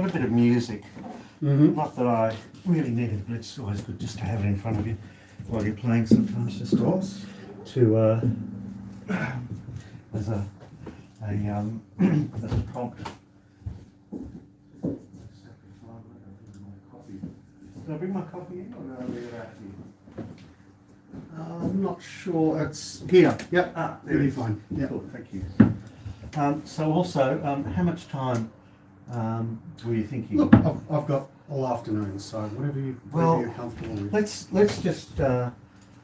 got a bit of music. Mm-hmm. Not that I really need it, but it's always good just to have it in front of you while you're playing sometimes, just to as a as a prompt. Did I bring my coffee in or did I leave it out here? I'm not sure. It's here. Yep. There Really it is. fine. Yeah. Cool, thank you. So also, how much time were you thinking? Look, I've got all afternoon, so whatever you're comfortable with. Let's just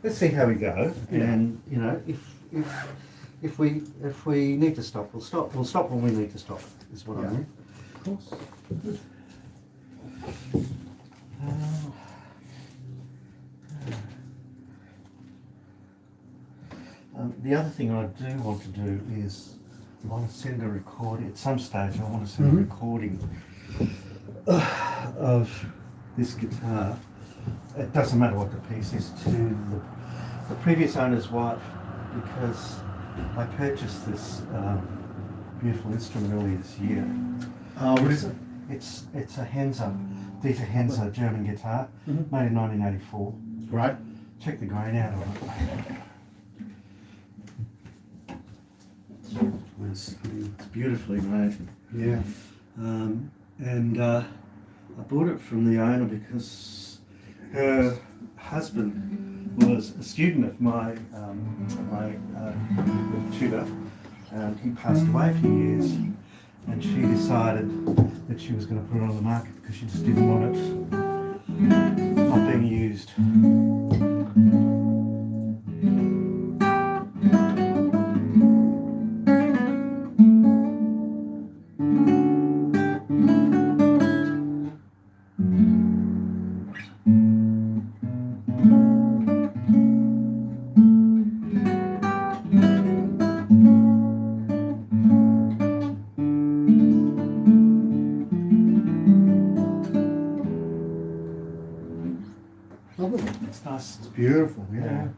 let's see how we go, Yeah. and you know, if we need to stop, we'll stop. We'll stop when we need to stop. Is what I Yeah. mean. Of course. The other thing I do want to do is I want to send a recording at some stage. I want to send a recording of this guitar. It doesn't matter what the piece is, to the previous owner's wife, because I purchased this beautiful instrument earlier this year. What is it? It's a Dieter Henze German guitar, Mhm. made in 1984. Great. Check the grain out of it. It's beautifully made. Yeah. And I bought it from the owner because her husband was a student of my tutor, and he passed away a few years, and she decided that she was going to put it on the market because she just didn't want it not being used. Lovely. It's nice. It's beautiful. Yeah.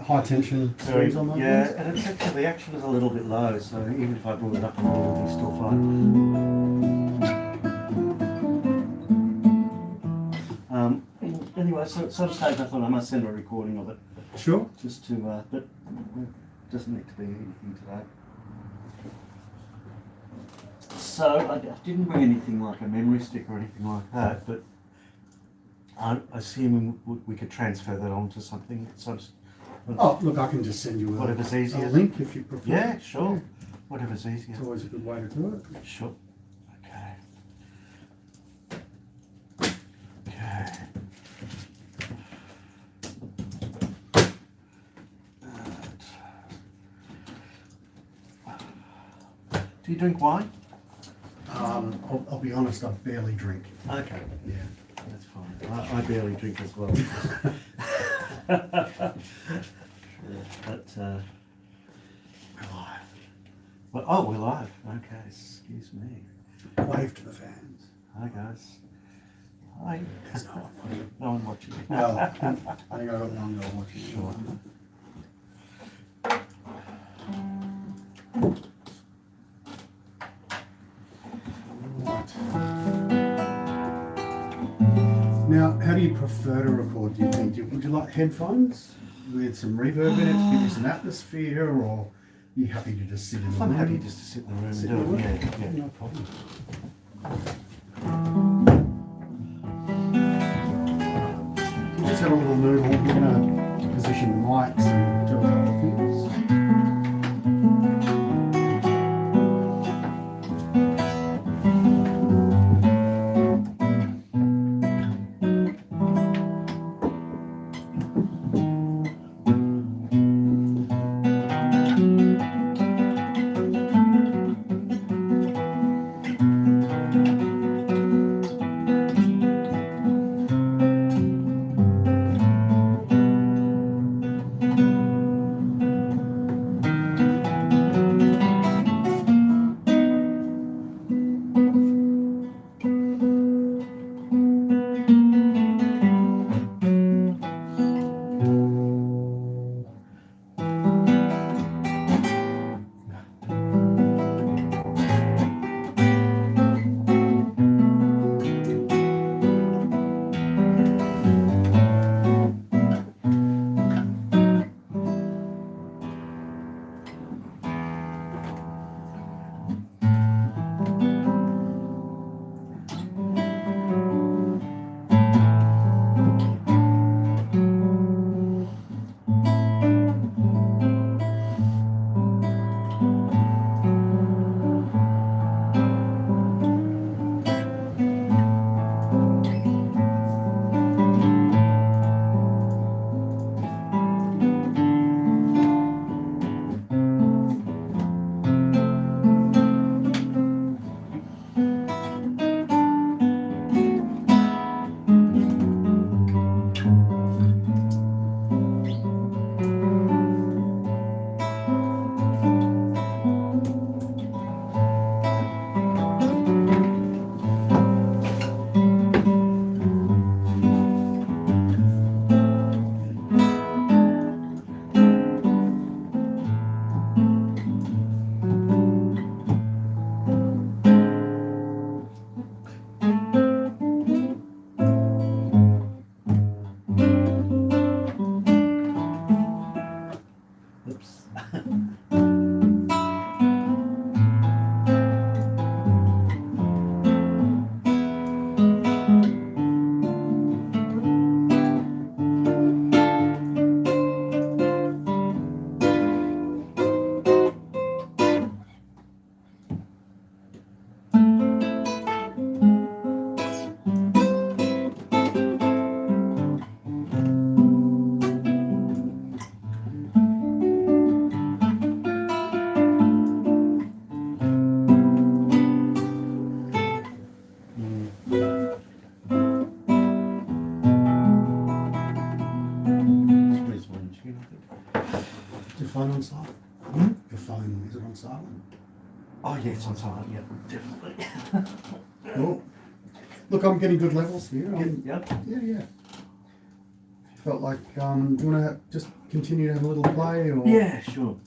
High tension strings on that. Yeah, and it's actually, the action is a little bit low, so even if I brought it up a little, it'd be still fine. Anyway, so at some stage I thought I must send a recording of it, Sure. just to, but it doesn't need to be anything today. So I didn't bring anything like a memory stick or anything like that, but I assume we could transfer that onto something. Oh, look, I can just send you Whatever's a easier. link if you prefer. Yeah, sure. Whatever's easier. It's always a good way to do it. Sure. Okay. Okay. Do you drink wine? I'll be honest, I barely drink. Okay. Yeah. That's fine. I barely drink as well. But we're live. Well, oh, we're live. Okay, excuse me. Wave to the fans. Hi guys. Hi. There's no one watching. No one watching. Well, I think I got one girl watching. Sure. Now, how do you prefer to record, do you think? Would you like headphones with some reverb in it to give you some atmosphere, or are you happy to just sit in the room? I'm happy just to sit in the room Sit and in do the it. room? Yeah, yeah. No problem. You just have a little noodle. We're going to position the mics and do a couple of things. That's all right, yeah, definitely. Cool. Look, I'm getting good levels here. Yep. Yeah. Felt like, do you want to just continue to have a little play? Or? Yeah, sure.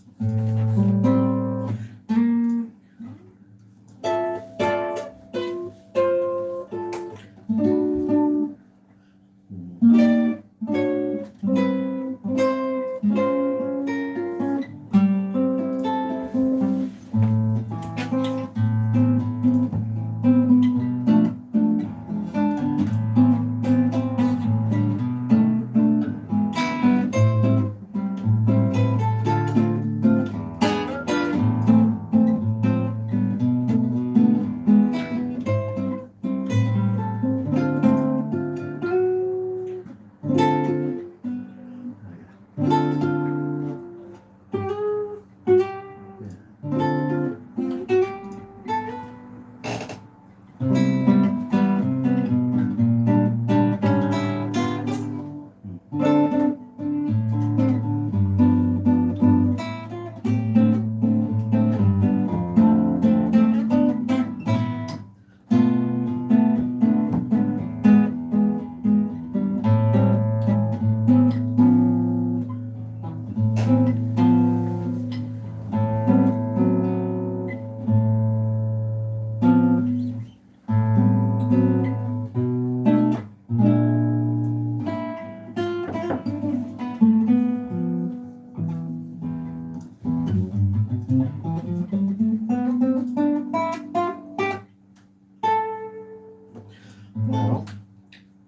Well,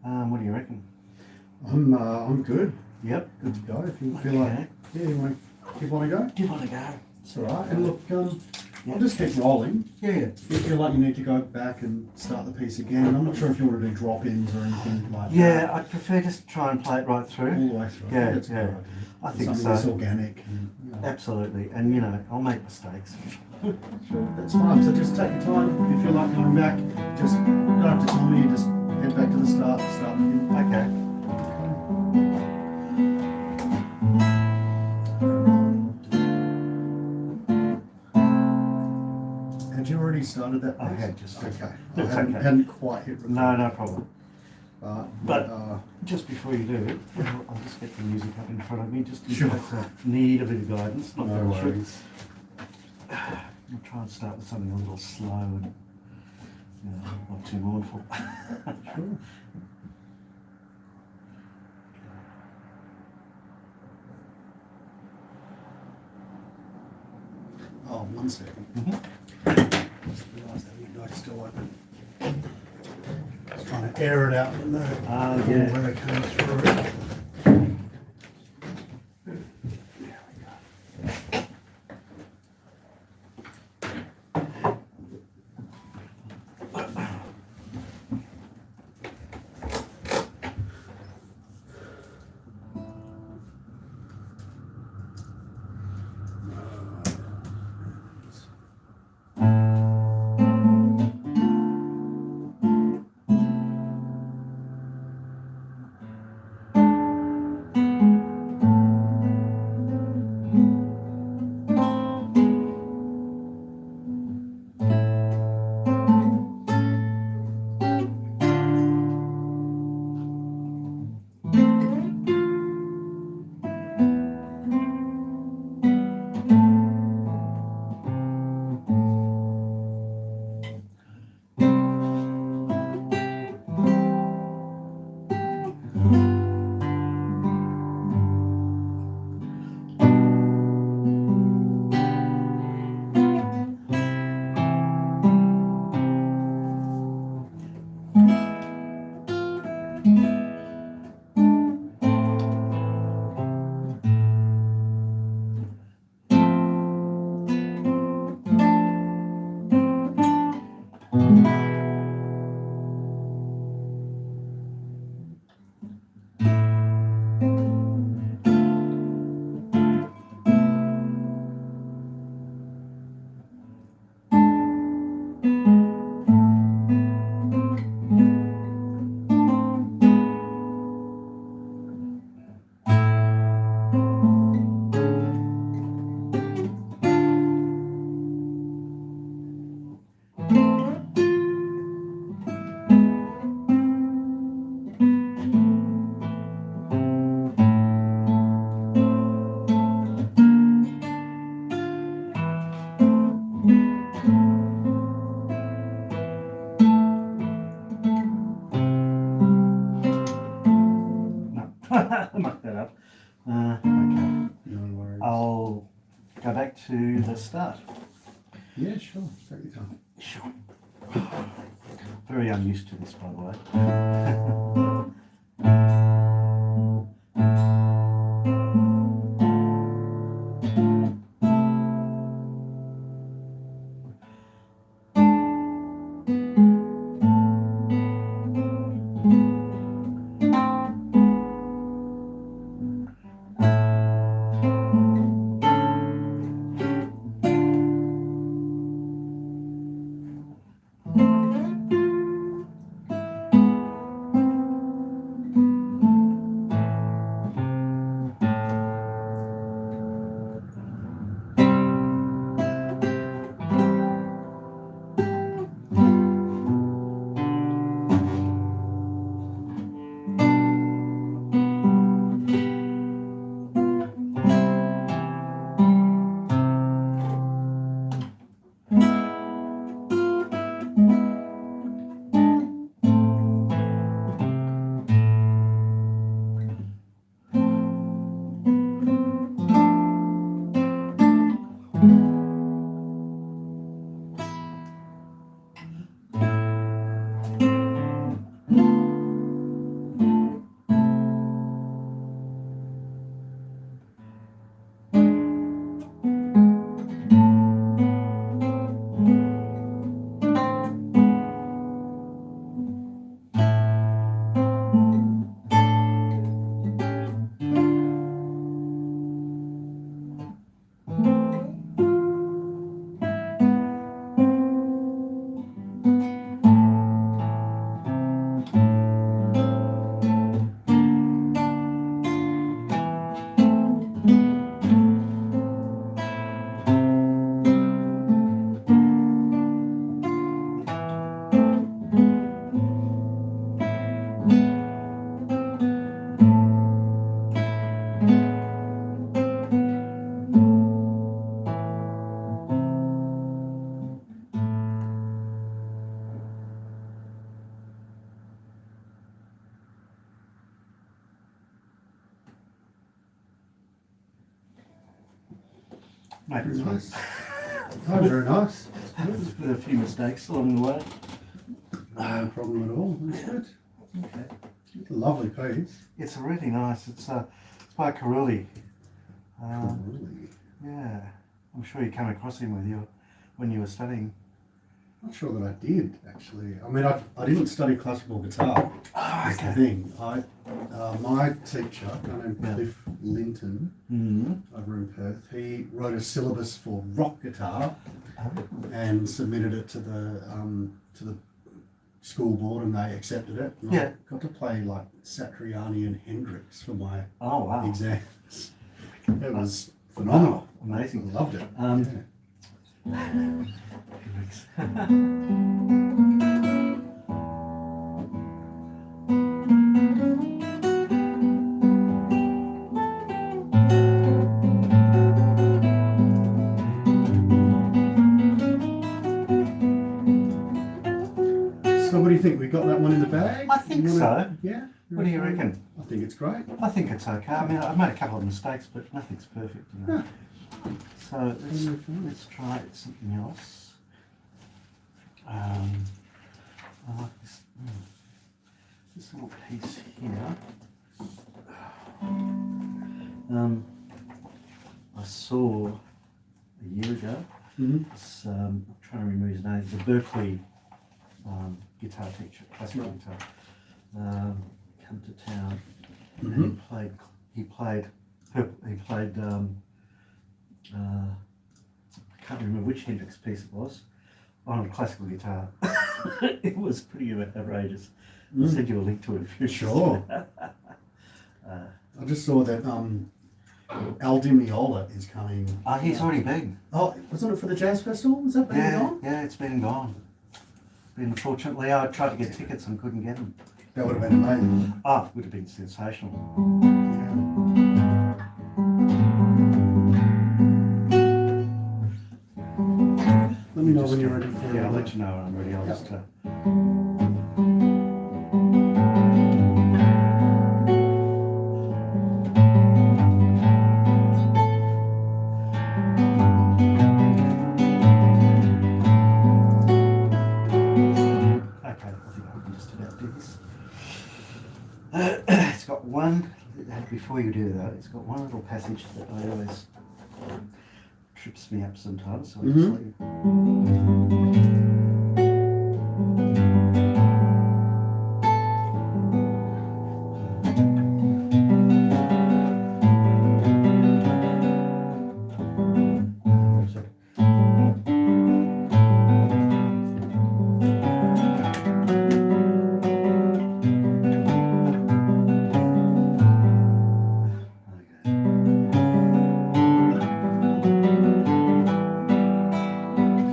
what do you reckon? I'm good. Yep. Good to go. If you feel like, yeah, you want to give one a go? Give it a go. It's all right. And look, Yeah. I'll just keep rolling. Yeah. If you feel like you need to go back and start the piece again, I'm not sure if you want to do drop-ins or anything like that. Yeah, I'd prefer just try and play it right through. All the way through. Yeah, That's a good yeah. idea. I think Something so. that's organic. And, you know. Absolutely. And you know, I'll make mistakes. Sure, that's fine. So just take your time. If you feel like going back, just don't have to tell me. Just head back to the start again. Okay. Had you already started that? I piece? had just. Okay. I It's hadn't, okay. hadn't quite hit record. No problem. But- uh, Just before you do, I'll just get the music up in front of me, just in Sure. case I need a bit of guidance. Not no very sure. worries. I'll try and start with something a little slow and not too mournful. Sure. Oh, 1 second. Just realised that window's still open. Just trying to air it out from the Yeah. weather coming through. to the start. Yeah, sure. Take your time. Sure. Very unused to this, by the way. Maybe it's Very nice. fine. Oh, very nice. There's been a few mistakes along the way. No problem at all. That's good. Okay. It's a lovely piece. It's really nice. It's by Carulli. Really. Yeah, I'm sure you came across him with you when you were studying. Not sure that I did, actually. I mean, I didn't study classical guitar. That's the thing. My teacher, a guy named Yeah. Cliff Linton, over in Perth, he wrote a syllabus for rock guitar and submitted it to the school board, and they accepted it. And Yeah. I got to play like Satriani and Hendrix for my Oh, wow. exams. It was phenomenal. Wow, amazing. I loved it. Um, So what do you think? We got that one in the bag? I think You wanna- so. Yeah? What do you reckon? I think it's great. I think it's okay. I mean, I've made a couple of mistakes, but nothing's perfect. You know? So let's try something else. I like this little piece here. I saw a year ago. This, I'm trying to remember his name. The Berkeley guitar teacher, classical guitar, come to town, and he played. I can't remember which Hendrix piece it was on a classical guitar. It was pretty outrageous. I'll send you a link to it if you're Sure. I just saw that Al Di Meola is coming. He's already been. Oh, wasn't it for the Jazz Festival? Was that been on? Yeah, it's been gone. Unfortunately, I tried to get tickets and couldn't get them. That would have been amazing. Oh, it would have been sensational. Let me know when you're ready for Yeah, I'll let you know when I'm ready. I'll just. Okay, I think I can just about do this. It's got one, before you do that, it's got one little passage that I always trips me up sometimes, so I just let you.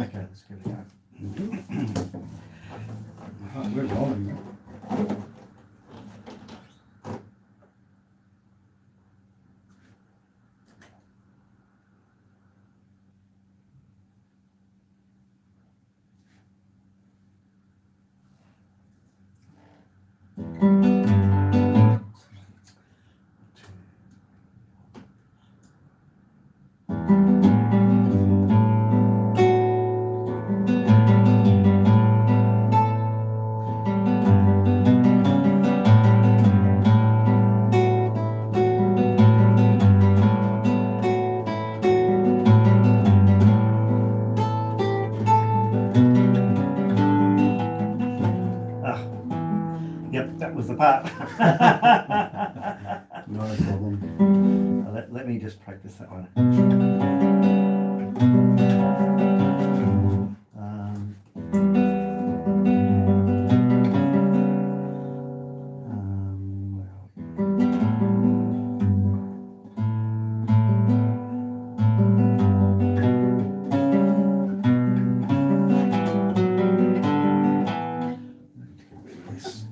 Okay, let's give it a go. Right, we're rolling. Ah, yep, that was the part. No problem. Let me just practice that one. Where are we? This.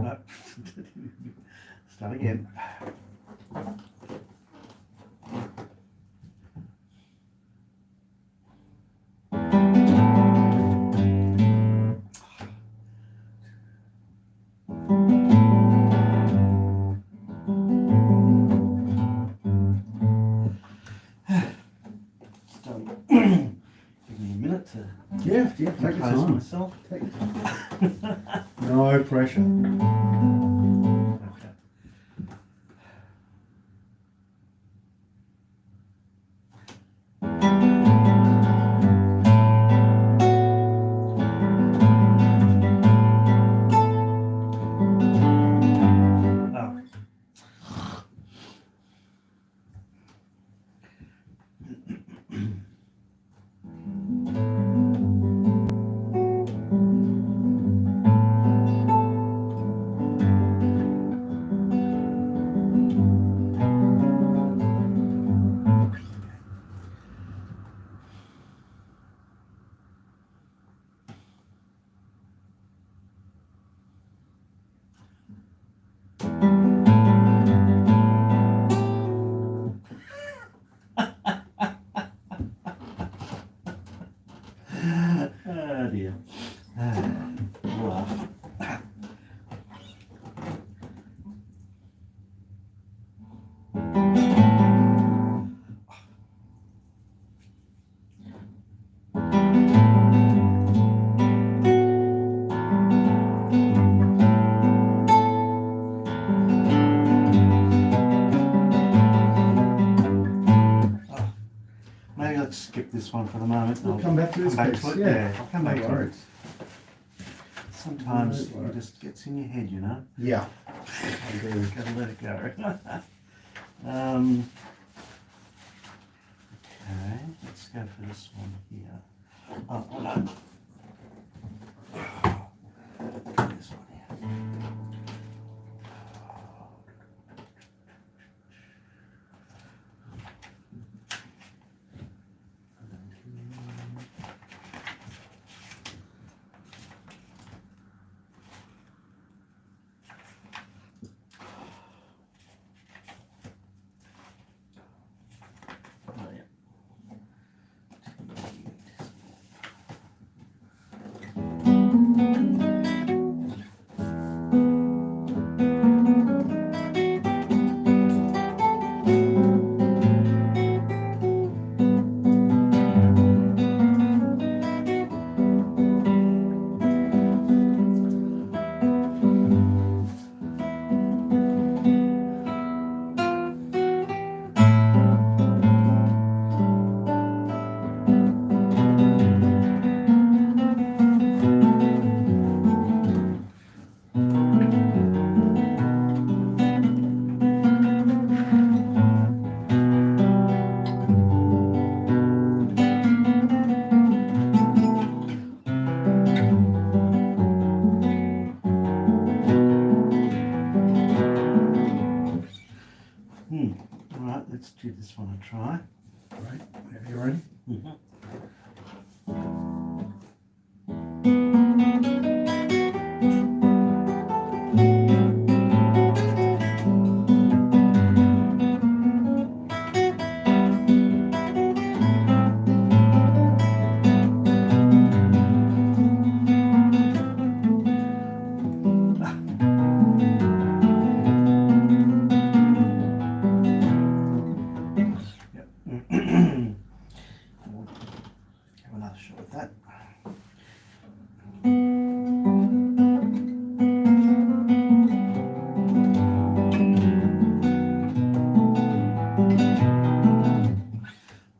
No. Start again. Give me a minute to Yeah, take your compose time. myself. Take your time. No pressure. Okay. Oh. Oh dear. Laugh. Maybe let's skip this one for the moment. We'll I'll come back to this piece. it. Yeah, I'll come no back to it. worries. Sometimes No it worries. just gets in your head, you know. Yeah. I do. Gotta let it go. Okay, let's go for this one here. Oh no. This one here. Oh, yeah. let's give this one a try. Right, whenever you're ready. We'll have another shot at that.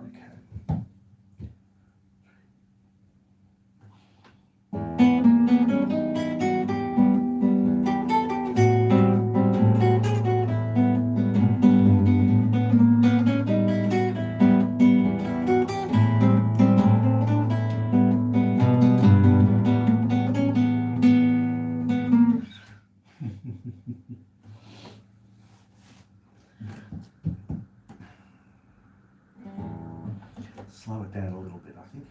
Okay. Slow it down a little bit, I think.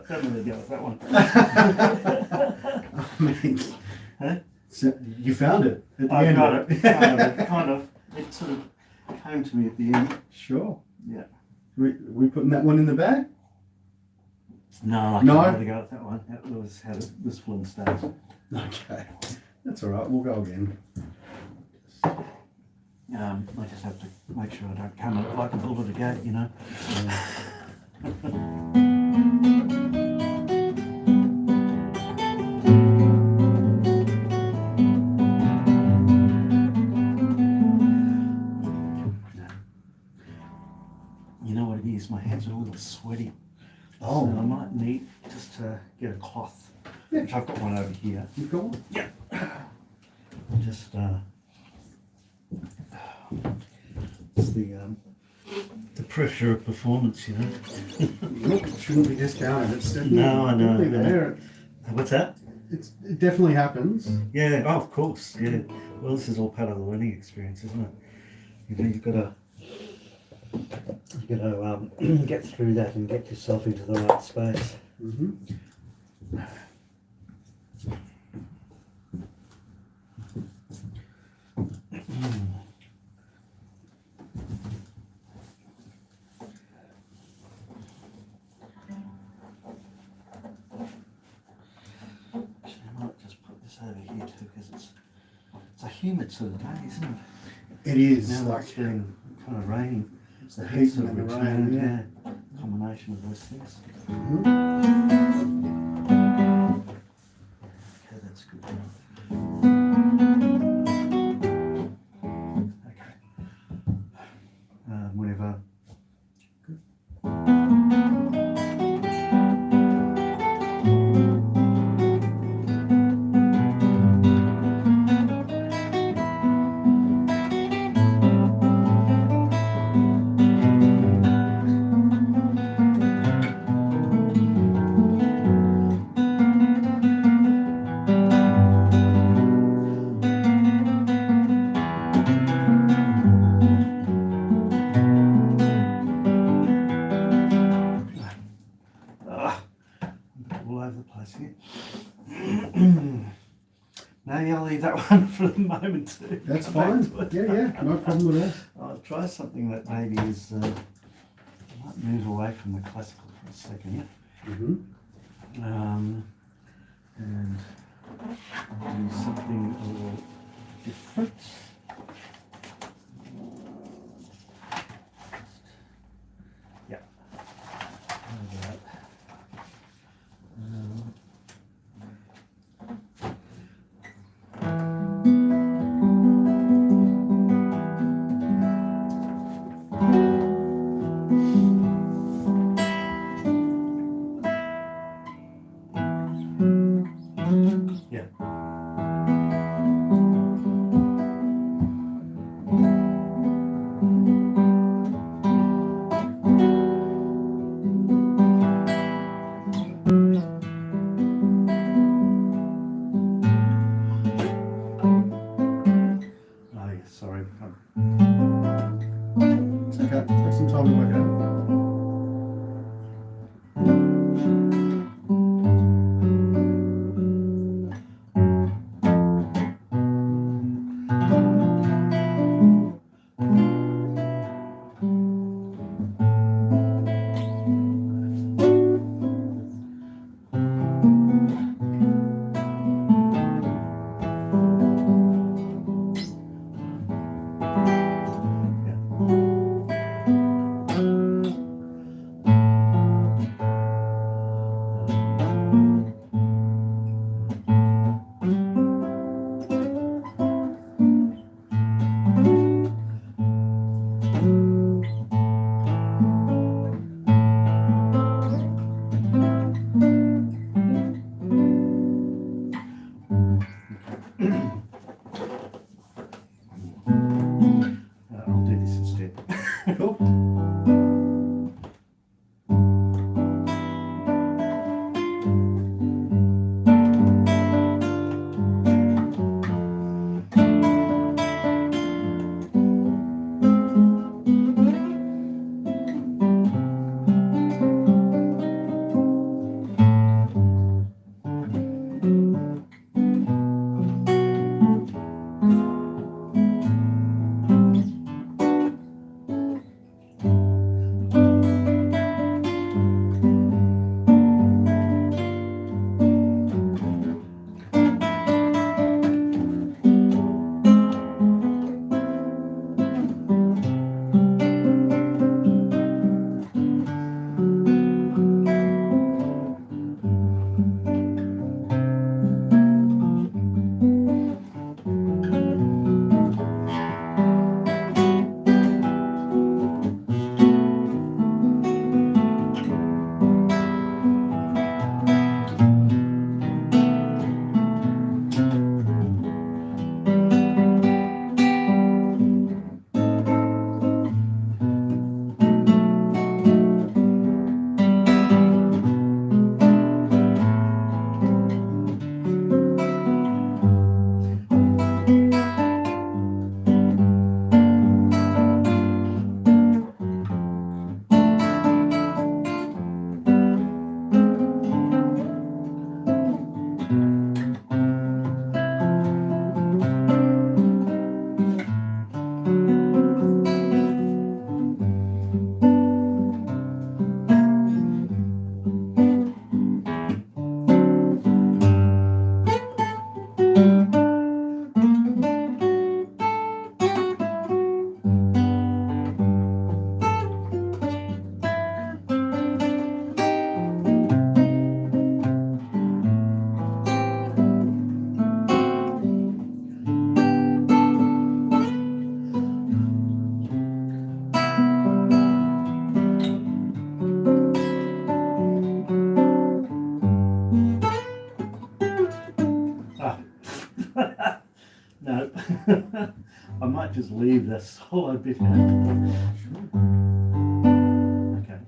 I'm going to go with that one. I mean, Huh? so you found it at the I end. got it. Kind of. It sort of came to me at the end. Sure. Yeah. We putting that one in the bag? No, I No? can't really go with that one. That was how this film starts. Okay. That's all right. We'll go again. I just have to make sure I don't come at it like a bull at a gate, you know. You know what it is? My hands are a little sweaty. Oh. So I might need just to get a cloth. Yeah. Which I've got one over here. You've got one? Yeah. Just it's the pressure of performance, you know. Look, it shouldn't be discounted. It's definitely, No, I know, definitely I know. there. What's that? It definitely happens. Yeah, oh, of course, yeah. Well, this is all part of the learning experience, isn't it? You know, you've got to get through that and get yourself into the right space. Mm-hmm. Actually, I might just put this over here too, because it's a humid sort of day, isn't it? It is. Now that Like it's getting kind of rainy. it's the heat and the rain. Yeah. Combination of those things. Mhm. Okay, that's good. Okay. Whenever. All over the place here. No, yeah, I'll leave that one for the moment too. That's Come back fine. to it. Yeah, no problem at all. I'll try something that maybe is, I might move away from the classical for a second. Mm-hmm. And do something a little different. I'll do this instead. Cool. No, I might just leave this solo bit out. Okay.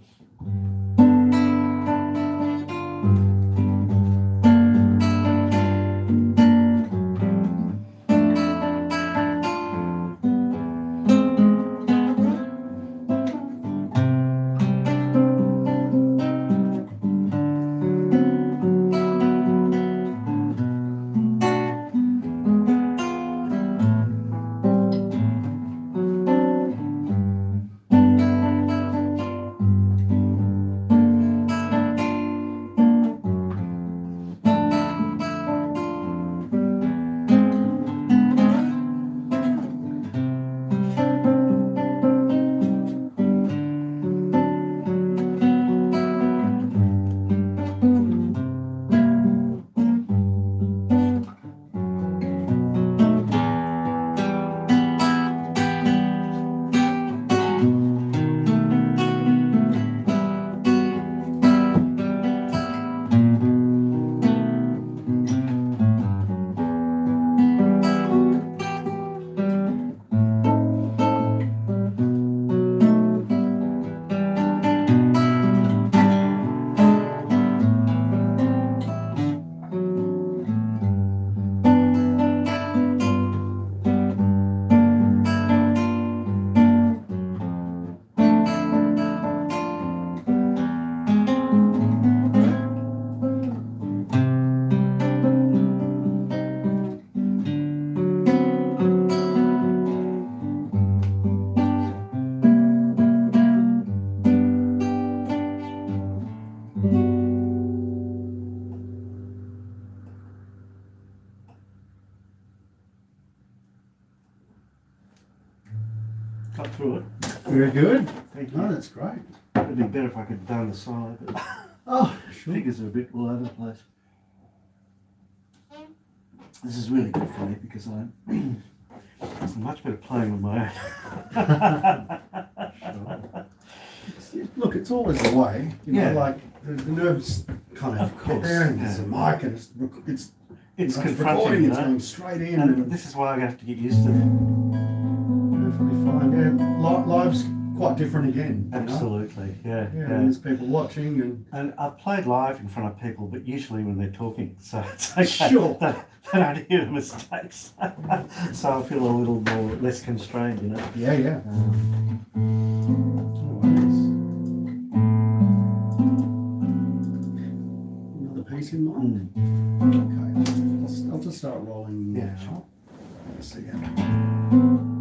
Cut through it. Very good. Thank No, you. that's great. It'd be better if I could down the side, but Oh, sure. figures are a bit all over the place. This is really good for me because I'm much better playing on my own. Sure. Look, it's always the way. You know, Yeah. like the nerves kind of Of course, get there and yeah. there's a mic and it's it's It's confronting, recording, you it's know. going straight in. And this is why I have to get used to it. Perfectly fine. Yeah, live's quite different again. You know? Absolutely, yeah. Yeah, and there's people watching and And I've played live in front of people, but usually when they're talking, so it's okay. Sure. They don't hear the mistakes. So I feel a little more less constrained, you know. yeah. No worries. Another piece in mind? Okay. I'll just start rolling Yeah, now. sure. Let's see how.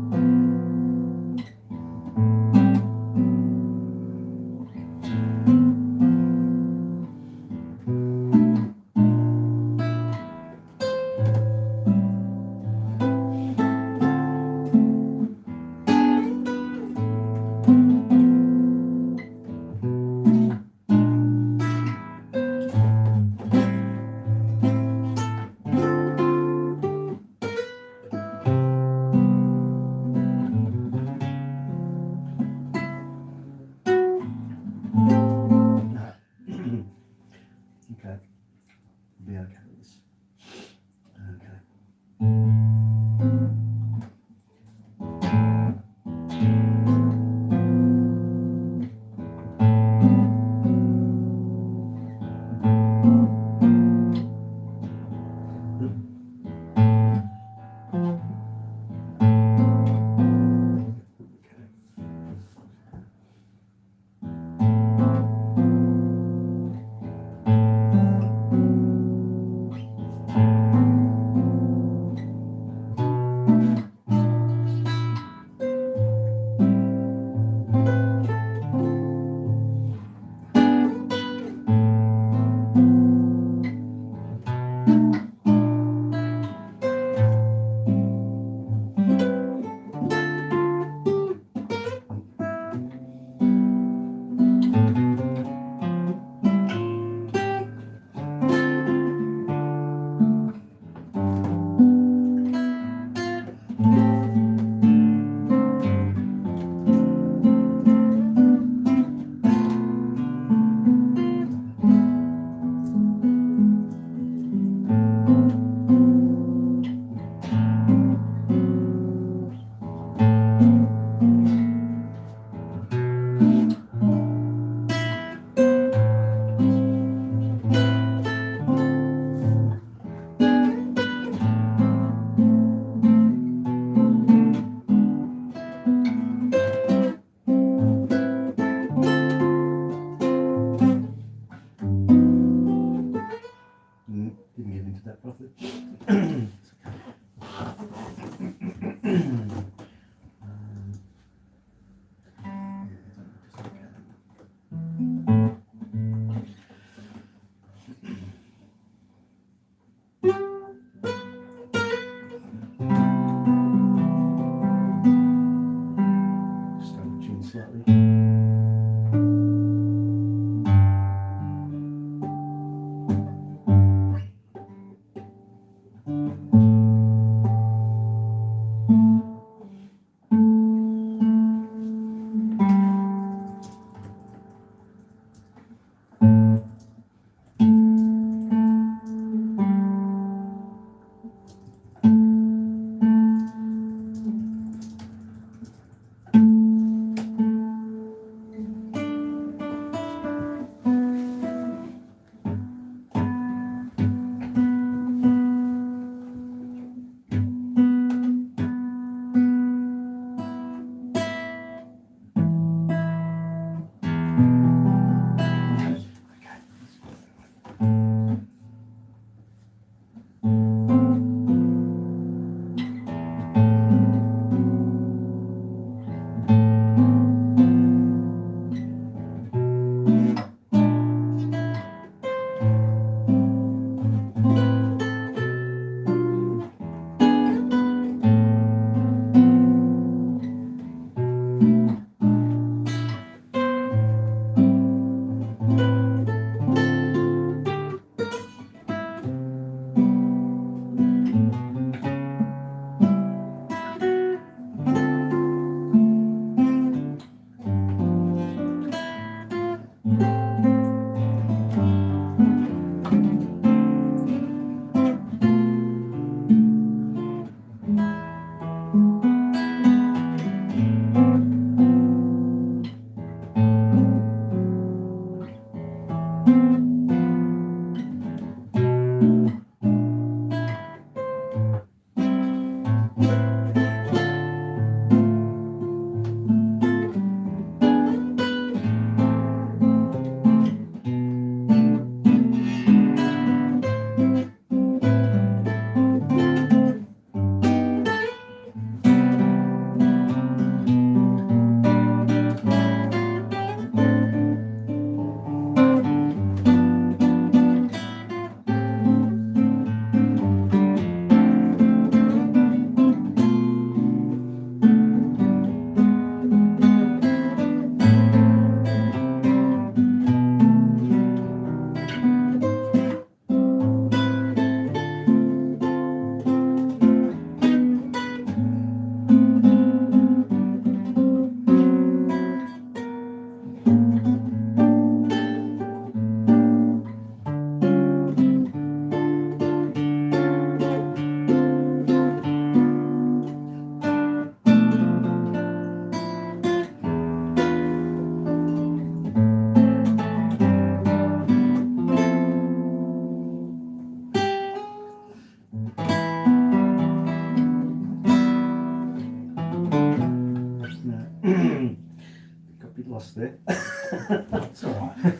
there. It's all right.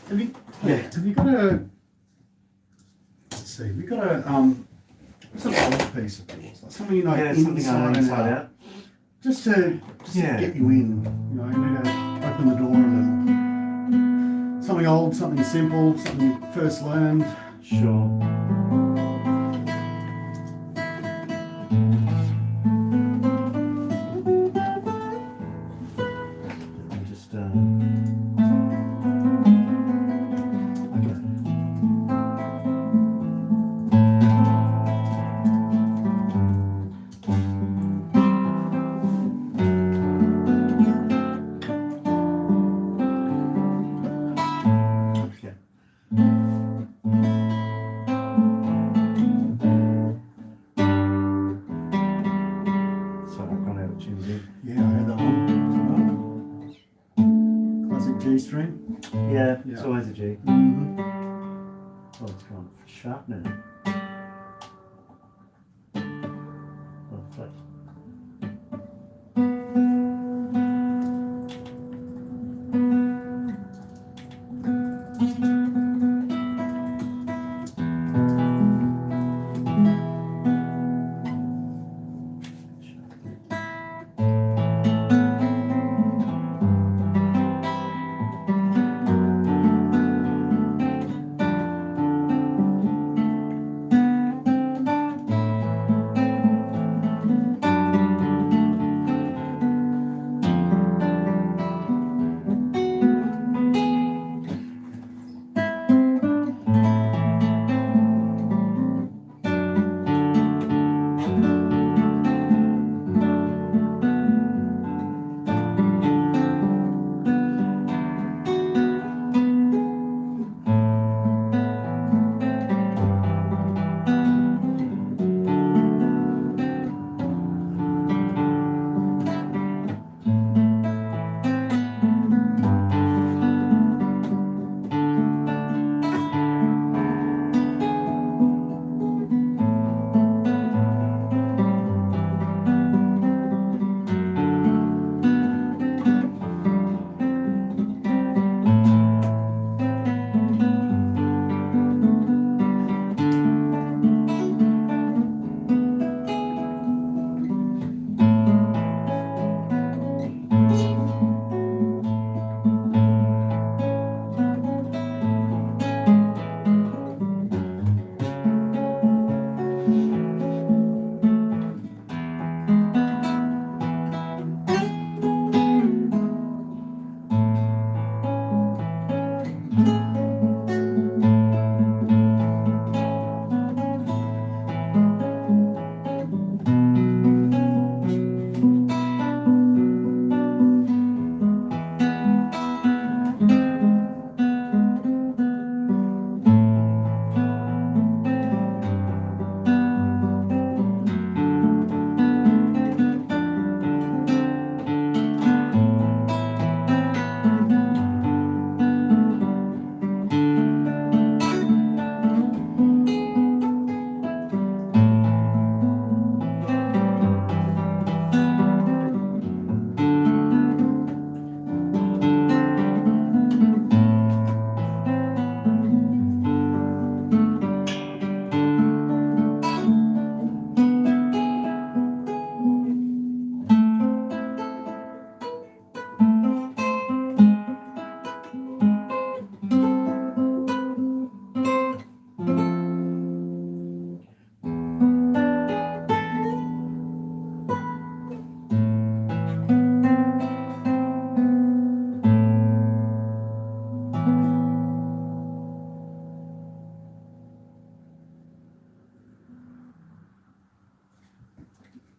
Have you got a? Let's see. We got a what's an old piece of yours? Like something you know Yeah, something on inside out. Just to Yeah. get you in. You know, you need to open the door a little. Something old, something simple, something you first learned. Sure. Let me just okay. So I've gone out of tune again. Yeah, I heard that one. Classic G string. Yeah, it's Yeah. always a G. Mm-hmm. Oh, it's gone sharp now. Oh, flat.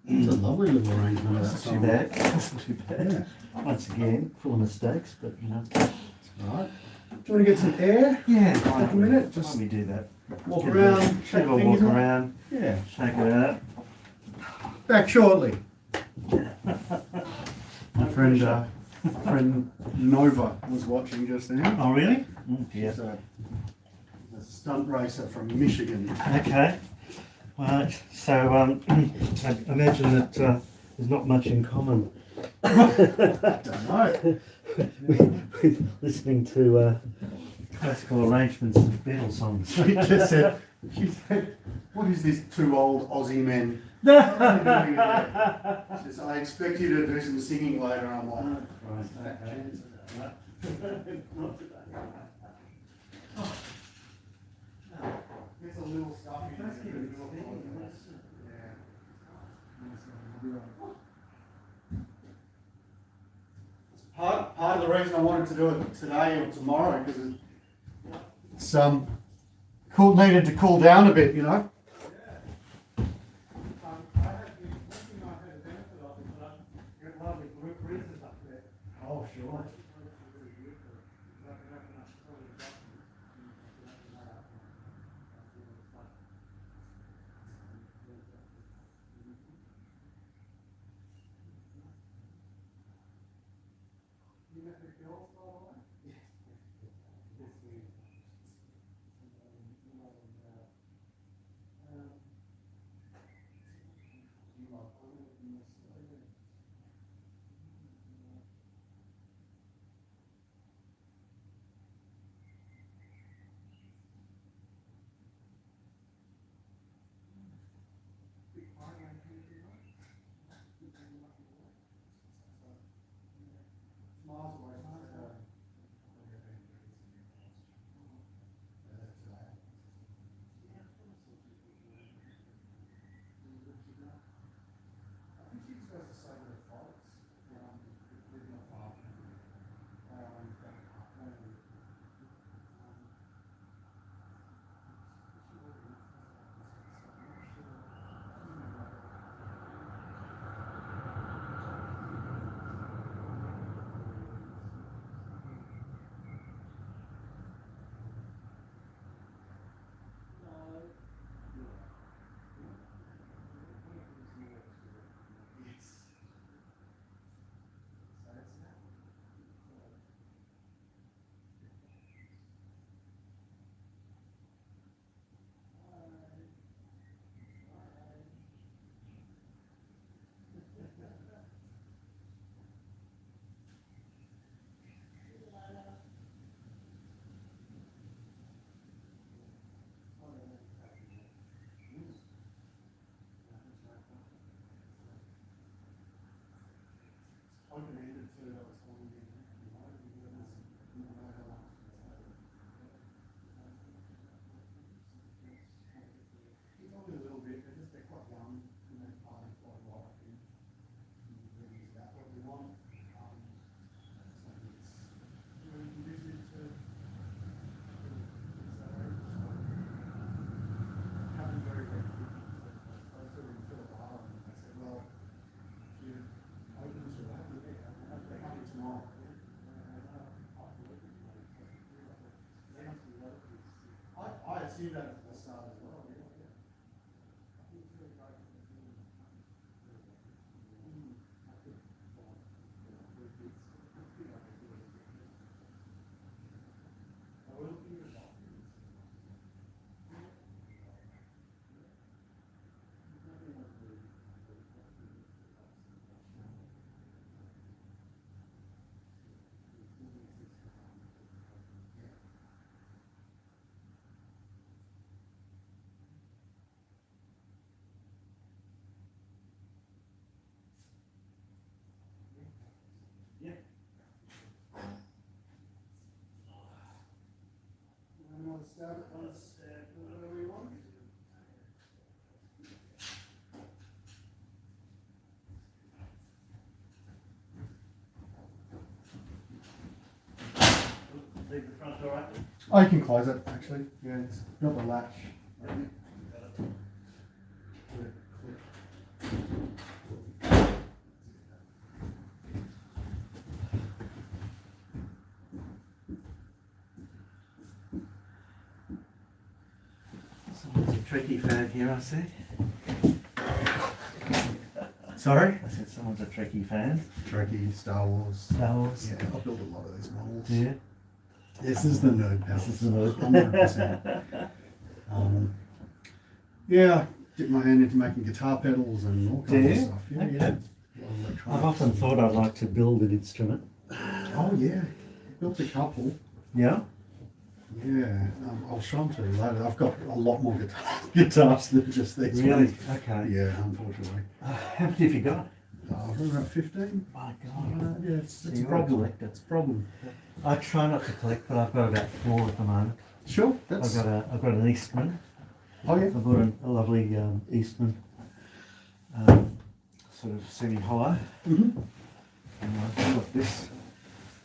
It's a lovely little arrangement of that That's not song. too bad. That's not too bad. Yeah, Once again, full of mistakes, but you know. that's all right. Do you want to get some air? Yeah, Take a minute, just Why don't we do that? walk Give around, it shake a walk fingers around. around, Yeah. shake it out. Back shortly. My friend, pressure. friend Nova was watching just now. Oh, really? Mm, She's yeah. a stunt racer from Michigan. Okay. Right. So I imagine that there's not much in common. Don't know. with listening to classical arrangements of Beatles songs. She said, what is this two old Aussie men doing here? She says, I expect you to do some singing later. I'm like, Right, okay. Not today. It's a little stuffy. Let's give it a go. Part of the reason I wanted to do it today or tomorrow because it's needed to cool down a bit, you know. I had the one thing I had a benefit of is that I get lovely breezes up there. Oh, sure. You met the girls by the way? Miles away. I think she just goes to say the faults. Living not far from open-ended too. That was one of the, It's only a little bit. They're quite young and they're part of quite a lot. I think. Is that what we want? So it's music to having very good. I was doing Philip Island and I said, well, if you open to that, they're coming tomorrow. I assume that at the start as well. Start it once, whatever you want. Leave the front door open. Oh, you can close it actually. Yeah, it's got the latch. Someone's a tricky fan here, I said. Sorry? I said someone's a tricky fan. Trekkie, Star Wars. Star Wars. Yeah, I've built a lot of these models. Yeah. This is the nerd house. This is the nerd. 100%. Yeah, I dip my hand into making guitar pedals and all kinds of stuff. Yeah, Okay. yeah. A lot of electronics I've often and- thought I'd like to build an instrument. Oh yeah, built a couple. Yeah? Yeah, I'll show them to you later. I've got a lot more guitars than just these Really? ones. Okay. Yeah, unfortunately. How many have you got? I've about 15. My God. Yeah, it's a you're a problem. collector. It's a problem. I try not to collect, but I've got about 4 at the moment. Sure, that's. I've got an Eastman. Oh yeah. I've got a lovely Eastman, sort of semi-hollow. Mm-hmm. And I've got this.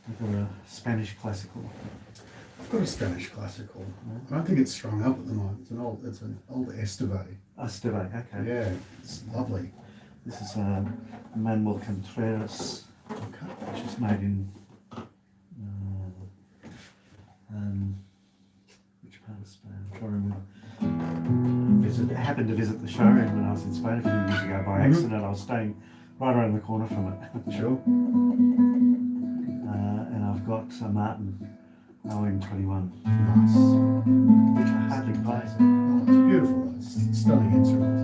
I've got a Spanish classical. I've got a Spanish classical. I don't think it's strung up at the moment. It's an old Esteve. Esteve, okay. Yeah, it's lovely. This is Manuel Contreras, Okay. which is made in which part of Spain? I'm trying to remember. I happened to visit the showroom when I was in Spain a few years ago by accident. I was staying right around the corner from it. Sure. And I've got a Martin OM21, Nice. which I hardly play. Oh, it's beautiful. It's a stunning instrument.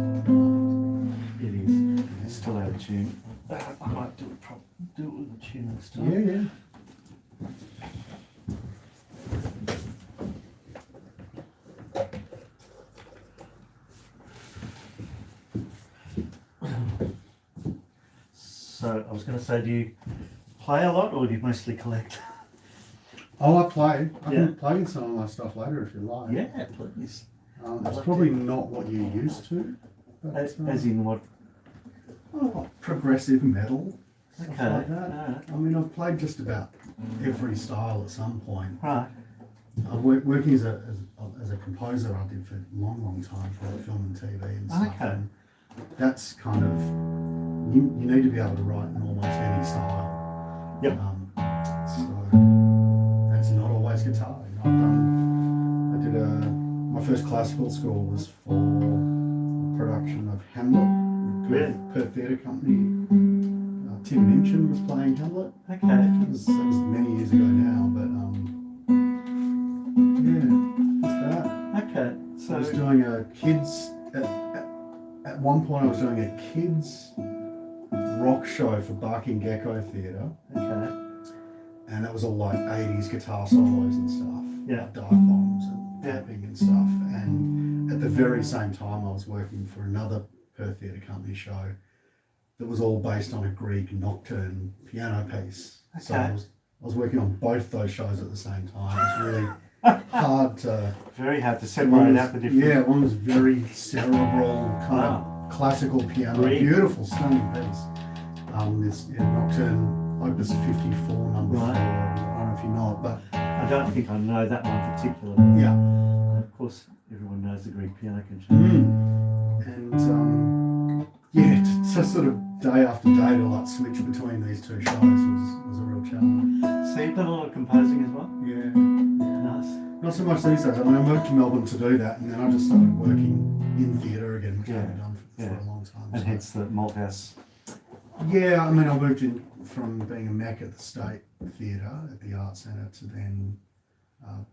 It is. It's still out of tune. I might do it with a tune next time. Yeah, yeah. So I was going to say, do you play a lot or do you mostly collect? Oh, I play. I Yeah. can play some of my stuff later if you like. Yeah, please. It's probably not what you're used to. But, As in what? oh, progressive metal, stuff Okay. like that. Alright. I mean, I've played just about every style at some point. Right. Working as a composer, I did for a long, long time for film and TV and stuff. Okay. And that's kind of you need to be able to write in almost any style. Yep. So that's not always guitar. You know, my first classical score was for a production of Hamlet, Really? Perth Theatre Company. Tim Minchin was playing Hamlet. Okay. That was many years ago now, but yeah, just that. Okay. I was So doing a kids at one point. I was doing a kids rock show for Barking Gecko Theatre, okay. and that was all like 80s guitar solos and stuff, Yeah. like dive bombs and Yeah. tapping and stuff. And at the very same time, I was working for another Perth Theatre Company show that was all based on a Grieg nocturne piano piece. So Okay. I was working on both those shows at the same time. It was really hard to. Very hard to separate out the different. Yeah, one was very cerebral, kind Wow. of classical piano, Grieg. beautiful, stunning piece. This Nocturne Opus 54, number 4. Right. I don't know if you know it, but I don't think I know that one particularly. yeah. Of course, everyone knows the Greek piano concerto. And yeah, to sort of day after day to like switch between these two shows was a real challenge. So you've done a lot of composing as well? Yeah. Nice. Not so much these days. I mean, I moved to Melbourne to do that, and then I just started working in theatre again, which I haven't done for Yeah. a long time. And so. hence the Malthouse. Yeah, I mean, I moved in from being a mech at the State Theatre at the Art Centre to then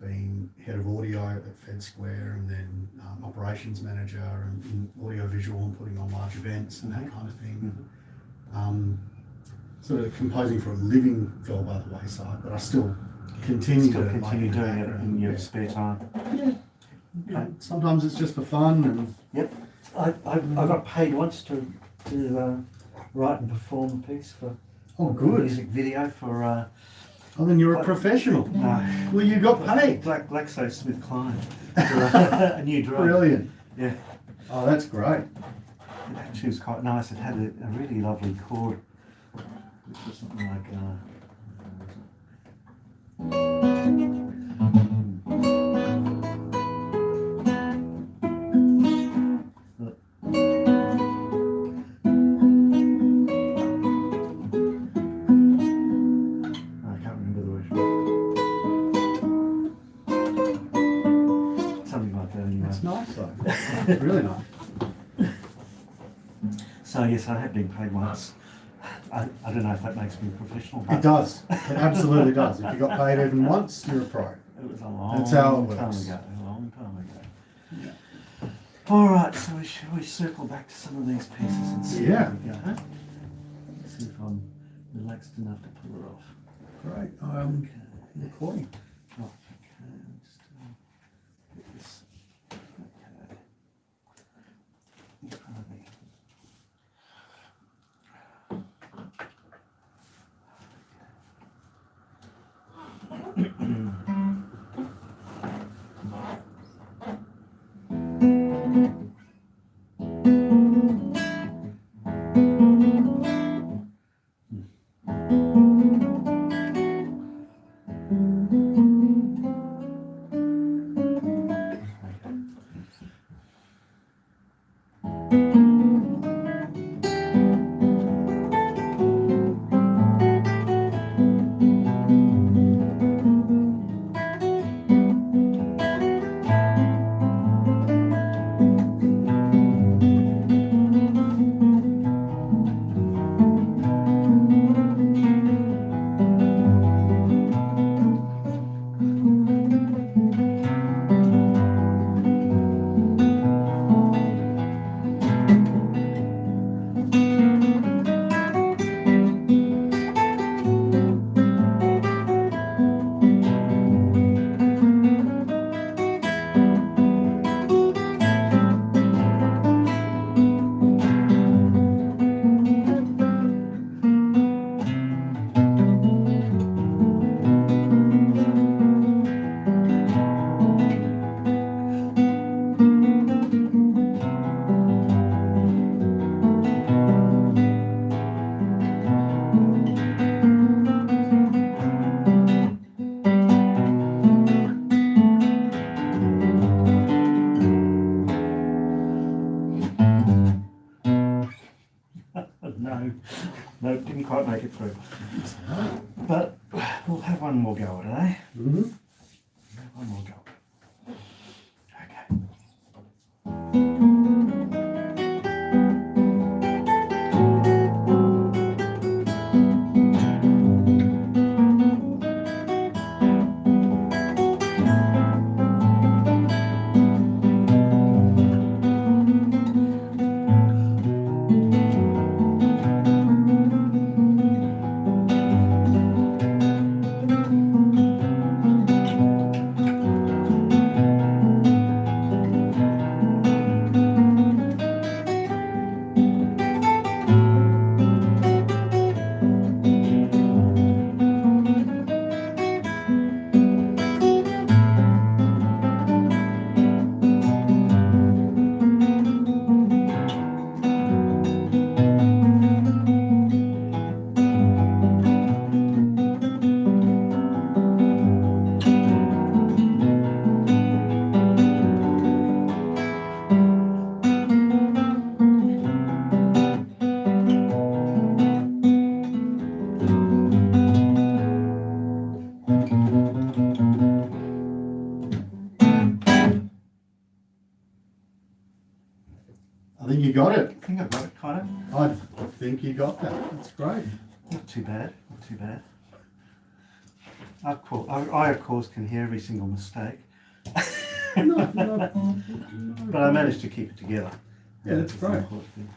being head of audio at Fed Square, and then operations manager and in audio visual and putting on large events and that kind of thing. Sort of composing for a living fell by the wayside, but I still continue Still to continue like, doing it in your spare time. Yeah. You know, sometimes it's just for fun and Yep. I got paid once to write and perform a piece for oh a good. music video for Oh, then you're a professional. Well, you got paid. GlaxoSmithKline for a new drug. Brilliant. Yeah. Oh, that's great. It actually was quite nice. It had a really lovely chord, which was something like. I can't remember the words. Something like that anyway. That's nice though. It's really nice. So yes, I have been paid once. I don't know if that makes me a professional, but It does. It absolutely does. If you got paid even once, you're a pro. it was a long That's how it time works. ago. A long time ago. Yeah. All right, so shall we circle back to some of these pieces and see Yeah. how we go? Huh? See if I'm relaxed enough to pull it off. Great. Recording. Oh, okay. Just get this. Okay. In front of me. No, didn't quite make it through. But we'll have one more go at it, eh? Mm-hmm. One more go. Okay. I think you got it. I think I've got it, kind of. I think you got that. That's great. Not too bad, not too bad. I of course can hear every single mistake. But I managed to keep it together. Yeah, that's the great. important thing.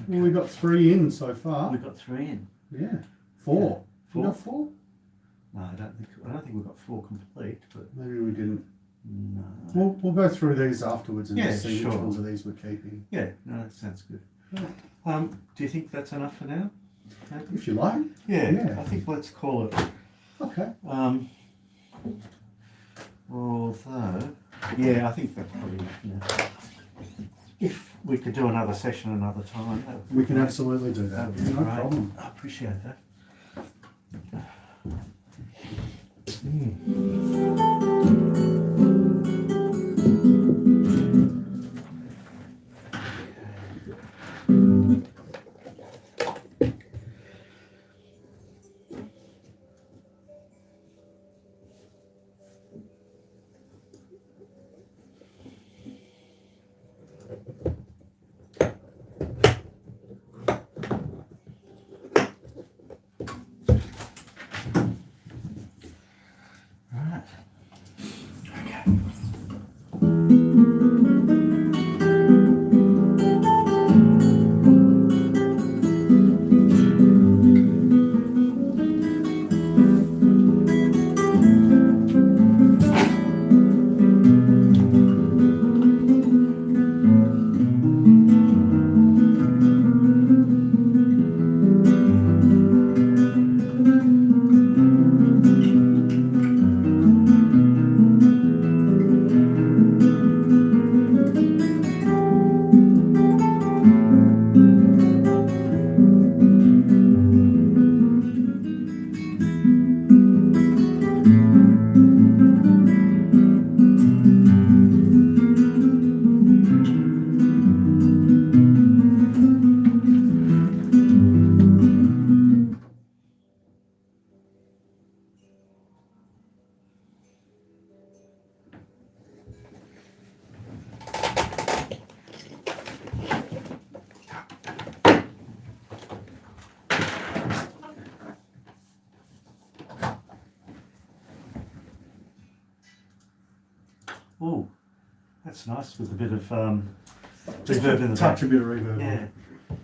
Well, we got 3 in so far. We've got 3 in. Yeah. 4. Four. You got 4? No, I don't think we've got 4 complete, but Maybe we didn't. no. We'll go through these afterwards and Yeah, just see sure. which ones of these we're keeping. Yeah, no, that sounds good. Yeah. Do you think that's enough for now? Maybe? If you like. Yeah, Yeah. I think let's call it. Okay. Although, yeah, I think that's probably enough now. If we could do another session another time, that would be We can great. absolutely do that. That would be No great. problem. I appreciate that. Right. Okay. Oh, that's nice with a bit of reverb in the touch back. a bit of reverb. Yeah.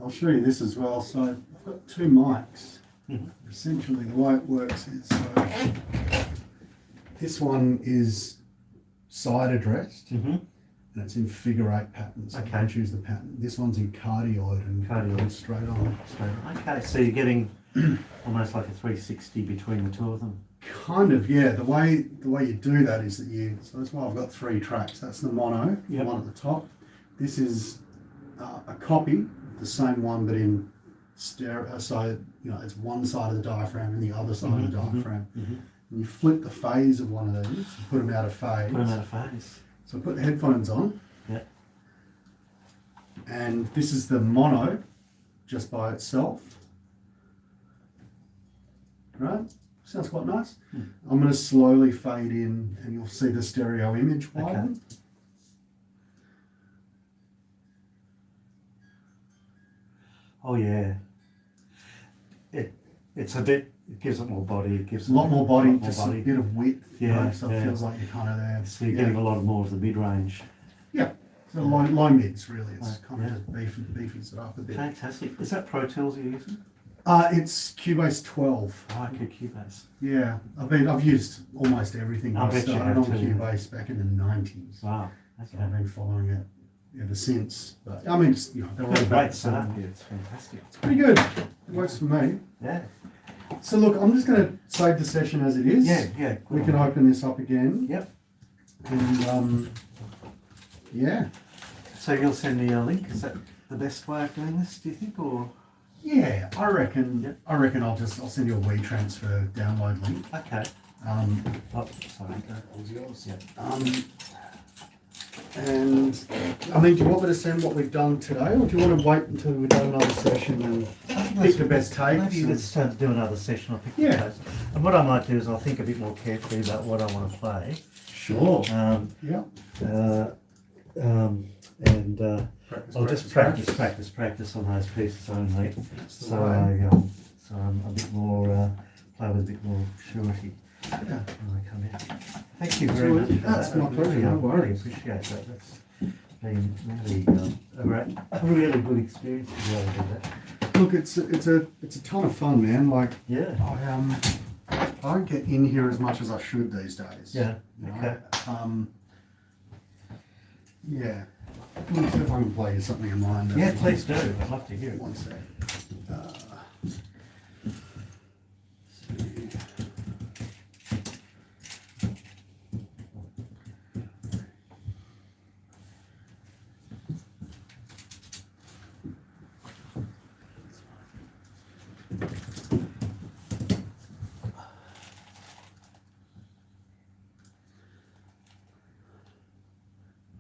I'll show you this as well. So I've got two mics. Mhm. Essentially, the way it works is this one is side addressed Mm-hmm. and it's in figure 8 pattern. So you Okay. can choose the pattern. This one's in cardioid and Cardioid. straight on. Okay, so you're getting almost like a 360 between the two of them. Kind of, yeah. The way you do that is that so that's why I've got 3 tracks. That's the mono, Yep. the one at the top. This is a copy, the same one but in stereo. So it's one side of the diaphragm and the other side of the diaphragm. Mm-hmm. And you flip the phase of one of these, you put them out of phase. Put them out of phase. So I put the headphones on. Yeah. And this is the mono, just by itself. Right? Sounds quite nice. I'm going to slowly fade in and you'll see the stereo image widen. Oh yeah. It's a bit. It gives it more body. It gives A lot more body, lot just a bit of width. Yeah, So it feels like you're kind of there. So you're getting a lot more of the mid range. Yeah. So low mids really. It's Right, kind of yeah. just beefies it up a bit. Fantastic. Is that Pro Tools you're using? It's Cubase 12. Oh, okay, Cubase. Yeah, I've used almost everything. I I bet you started have on too. Cubase back in the 90s. Wow. So Okay. I've been following it ever since. But I mean, they're all Great about setup here. It's fantastic. It's pretty good. It works for me. Yeah. So look, I'm just going to save the session as it is. Yeah. We can open this up again. Yep. And yeah. So you'll send me a link. Is that the best way of doing this? Do you think, or? Yeah, I reckon. Yep. I reckon I'll send you a WeTransfer download link. Okay. Oh, sorry. That yours. Yeah. And I mean, do you want me to send what we've done today, or do you want to wait until we've done another session and pick the best takes? Maybe let's do another session. I'll pick Yeah. the takes. And what I might do is I'll think a bit more carefully about what I want to play. Sure. Yeah. And I'll just practice on those pieces only. That's the So way. so I'm a bit more play with a bit more surety Yeah. when I come in. Thank you very much. for That's that. my I pleasure, really, no I really worries. appreciate that. That's been really a really good experience to be able to do that. Look, it's a ton of fun, man. Like Yeah. I don't get in here as much as I should these days. Yeah. You know? Okay. Yeah. Let me see if I can play you something in mind. Yeah, please do. I'd love to hear it. One sec.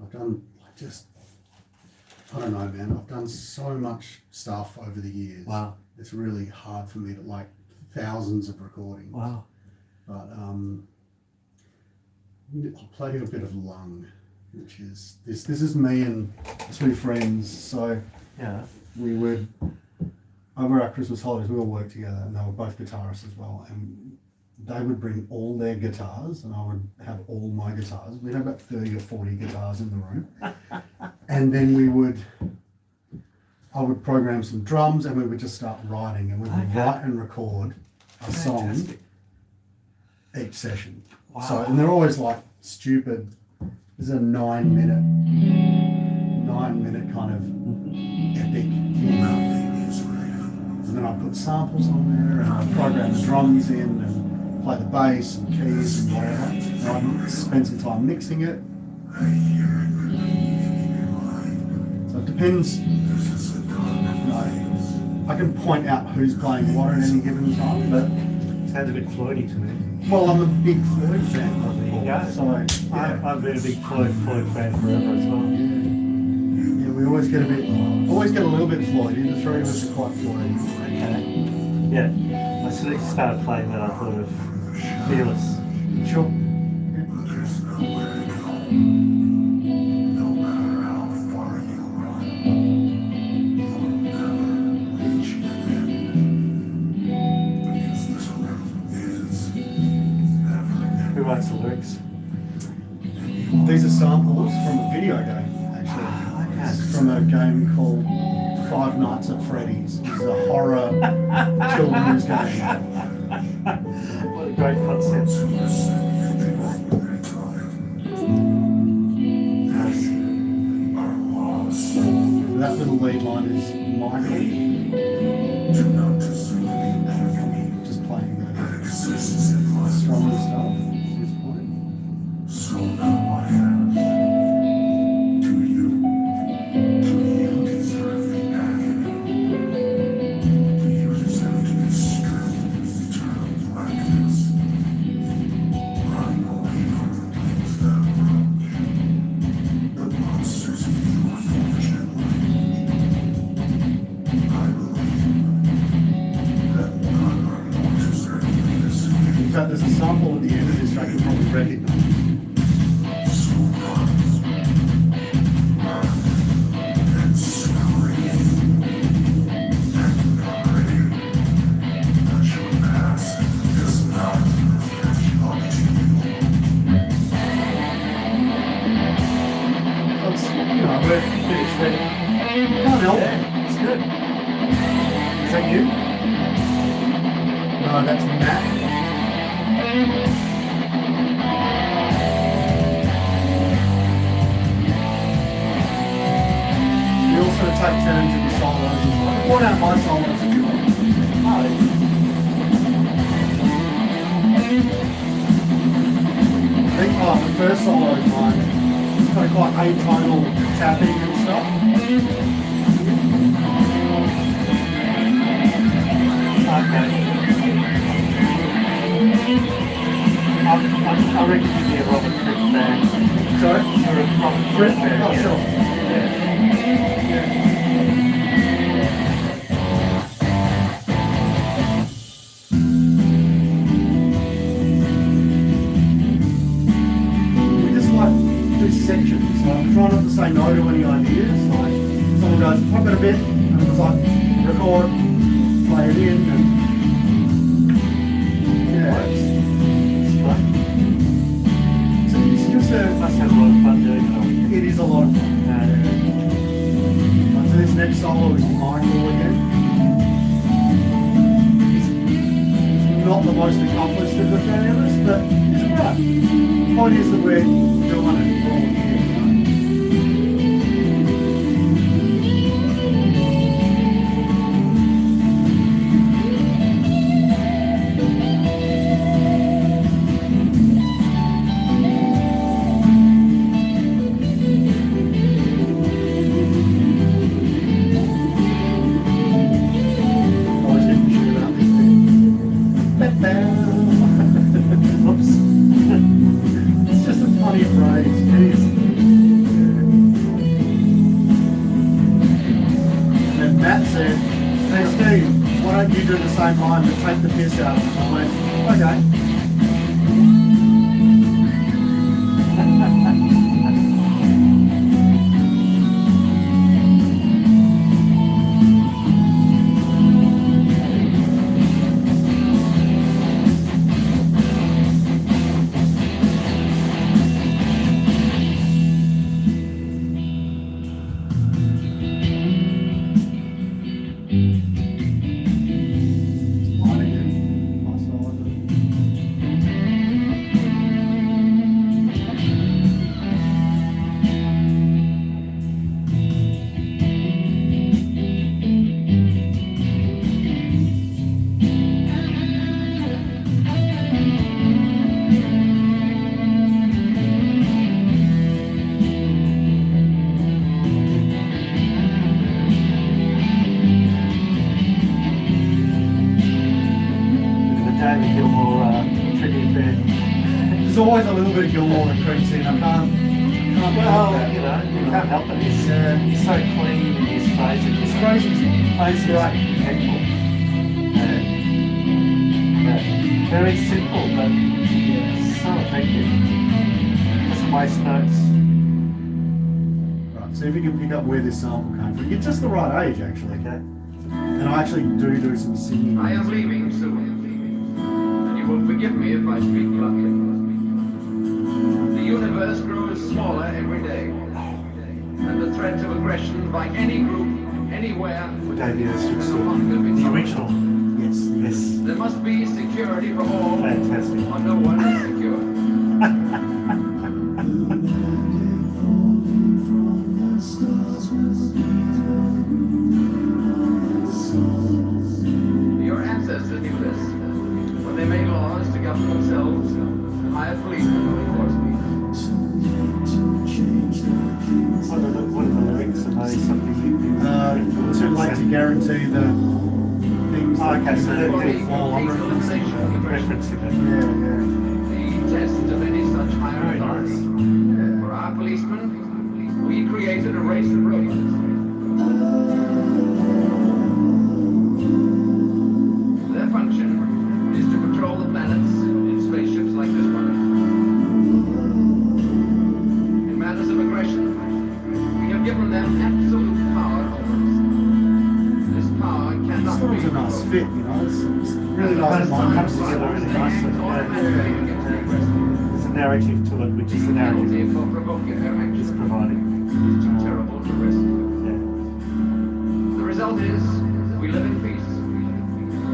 I've done I don't know, man. I've done so much stuff over the years. Wow. It's really hard for me to thousands of recordings. Wow. But I'll play you a bit of Lung, which is this is me and 2 friends. So Yeah. we would over our Christmas holidays we all worked together, and they were both guitarists as well, and they would bring all their guitars and I would have all my guitars. We'd have about 30 or 40 guitars in the room. And then I would program some drums and we would just start writing, and we would Okay. write and record a song Fantastic. each session. Wow. So, and they're always stupid. This is a 9-minute kind of epic thing. And then I put samples on there and I program the drums in and play the bass and keys and whatever. And I spend some time mixing it. So it depends. I can point out who's playing what at any given time, but Sounds a bit Floydy to me. well, I'm a big Floyd fan. Oh, there you go. So yeah. I've been a big Floyd fan forever as well. Yeah, we always get a little bit Floydy. The 3 of us are quite Floydy. Okay. Yeah. I sort of started playing that. I thought of Fearless. Sure. Who writes the lyrics? These are samples from a video game, actually. It's from a game called Five Nights at Freddy's. It's a horror children's game. What a great concept. That little lead line is Michael. Just playing the stronger stuff at this point. Slow down my hand. Do you deserve the agony? Do you deserve to be stripped of eternal blackness? Run away from the things that approach. The monsters of your fortune. I believe that none are more deserving this. In fact, there's a sample at the end of this track you probably recognize. So run. Run and scream. And pray that your past does not catch up to you. We're finished ready. Can't help it. It's good. Is that you? No, that's Matt. We also take turns in the solos as well. What out my solos if you want? I think the first solo is mine. It's got quite atonal tapping and stuff. Okay. I reckon you'd be a Robert Fripp fan. Sorry? You're a Robert Fripp fan. Oh, yeah. sure. Yeah. We just like these sections. Like, try not to say no to any ideas. Like, someone goes, I've got a bit, and it's like, record, play it in, and yeah. It's just Must have a lot of fun doing it. it is a lot of fun. So this next solo is Michael again. He's not the most accomplished of the three of us, but he's alright. The point is that we're doing it. We're all here, you know. Always get to shit about this bit. Oops. It's just a funny phrase. It is. And then Matt said, hey Steve, why don't you do the same line but take the piss out of it? I went, okay. Mine again. My style, I think. The David Gilmour tribute there. There's always a little bit of Gilmore that creeps in. I can't Well, help that. you know, you can't help it. He's so clean in his phrasing. His phrasing Plays great. impeccable. Very simple, but so effective. Doesn't waste notes. Right, see if you can pick up where this sample came from. You're just the right age, actually. Okay. And I actually do some singing. I am leaving soon. And you will forgive me if I speak bluntly. The universe grows grows smaller every day. And the threat of aggression by any group, anywhere, David Oster's can no longer be the tolerated. original. Yes. Yes. There must be security for all, Fantastic. or no one is secure. Your ancestors knew this when they made laws to govern themselves and hired policemen to enforce peace. What are the lyrics? Are they something Too late to guarantee the things Oh, that okay, so people they're fall on referencing. referencing it. Yeah, The test of any such higher Very authority. yeah. For our policemen, we created a race of robots. Their function is to patrol the planets in spaceships like this one. In matters of aggression, we have given them absolute power over us. This power This cannot one's be a nice fit, you know. It's really But nice. it's Mind. comes together really nicely. automatically against the aggressor. There's a narrative to it, which is the narrative Penalty for provoking their it's action providing. is too terrible to risk. Yeah. The result is we live in peace,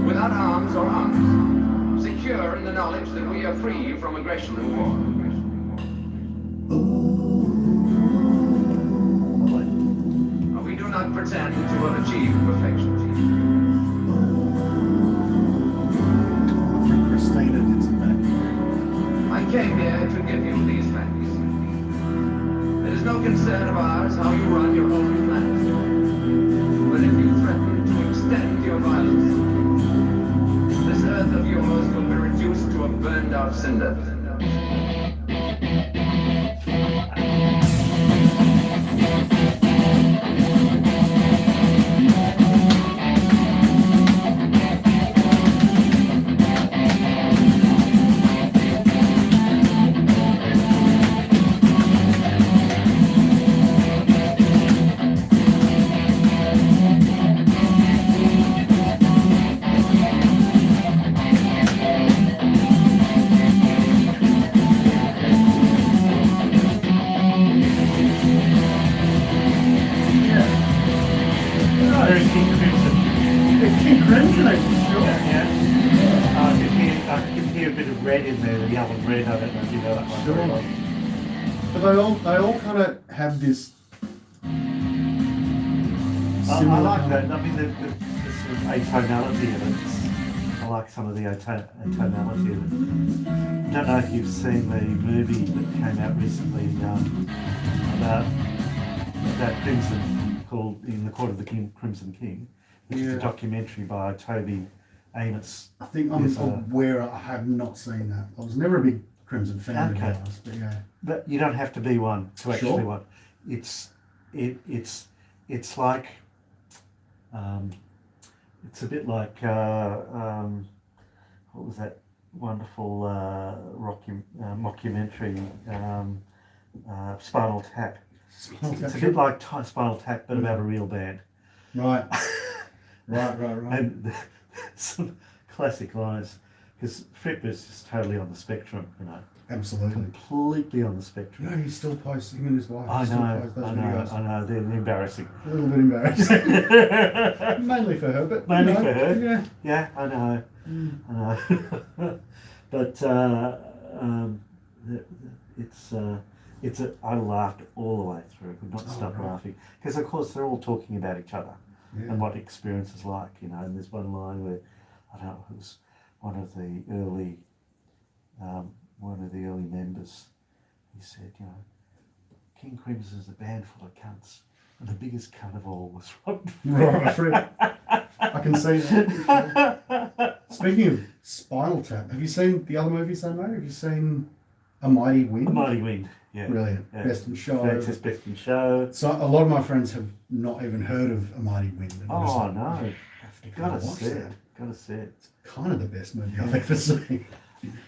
without arms or arms, secure in the knowledge that we are free from aggression and war. But we do not pretend to have achieved perfection. I think Christina did some back. I came here to give you these facts. It is no concern of ours how you run your own planet. But if you threaten to extend your violence, this earth of yours will be reduced to a burned out cinder. Very King Crimson. King Crimson, sure. Yeah. I can hear a bit of red in there, the yellow and red. I don't know if you know that one very Sure. well. But they all kind of have this. I like that. I mean, the sort of atonality of it. I like some of the atonality of it. I don't know if you've seen the movie that came out recently about Crimson, called In the Court of the Crimson King, which is a Yeah. documentary by Toby Amos. I think I'm Yes, aware. I have not seen that. I was never a big Crimson fan, to be Okay. honest. But yeah, But you don't have to be one to actually Sure. one. It's like it's a bit like what was that wonderful mockumentary Spinal Tap. It's a bit like Spinal Tap, but about a real band. right, right. And some classic lines, because Fripp is just totally on the spectrum, you know, Absolutely. completely on the You spectrum. know, he's still posting, him and his wife. I still know, post those I know, videos. I know, they're embarrassing. A little bit embarrassing. Mainly for her, but Mainly you know, for her. Yeah. Yeah, I know, I know. But I laughed all the way through. Could not stop right. laughing because, of course, they're all talking about each other Yeah. and what experience is like, you know. And there's one line where I don't know, it was one of the early members. He said, you know, King Crimson's a band full of cunts, and the biggest cunt of all was Rob. Right, Fred. I can see that. Speaking of Spinal Tap, have you seen the other movies they made? Have you seen A Mighty Wind? A Mighty Wind, yeah. Brilliant. Yeah. Best in Show. Francis Best in Show. So a lot of my friends have not even heard of A Mighty Wind. And I was Oh like, no, have to go gotta watch see that. it. Gotta see it. Kind of the best movie I've ever seen.